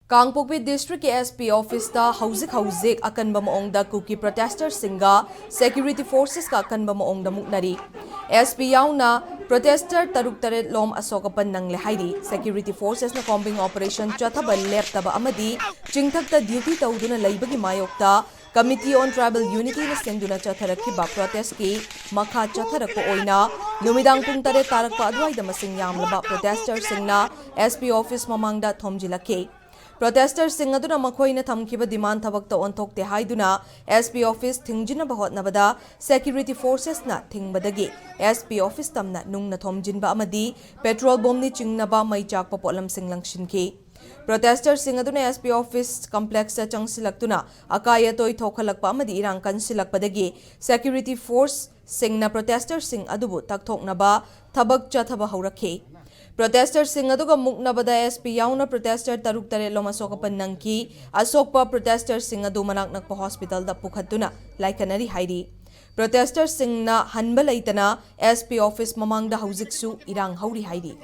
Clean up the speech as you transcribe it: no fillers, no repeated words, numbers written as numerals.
Kangpokpi District SP Office ta hauzik akanba maongda kuki protesters singa security forces ka akanba maongda muknari. SP Yaona protester taruk taret lom Asok Apan Nangkhre hairi security forces na combing operation chathaba leptaba amadi chingthakta duty tawduna laibagi mayokta Committee on Tribal Unity na sinduna chatharakhiba protest ki makha chatharakpa oina numidang pung taret tarakpa adwaida masing yamlaba protesters singna SP office mamangda thomjilake. Protesters sing aduna makhoina thamkiba demand thabakta onthokte haiduna SP office thingjina bahotnabada security forces na thingbadagi SP office tamna nungna thomjinba amadi petrol bomb ni chingnaba mai chakpa potlam singlangshinki. Protesters sing aduna SP office complex sa changsilaktuna akaya toy thokhalakpa amadi Erang kansilakpadagi security force singna protesters sing adubu takthoknaba thabak chathaba haurakhe. Protesters sing aduga muknabada SP Yaona protester taruk tare lom Asok Apan nangki Asokpa protesters sing adu manak nakpa hospital da pukhatuna laikanari hairi. Protesters sing na hanba laitana SP office mamangda hauziksu Erang hauri hairi.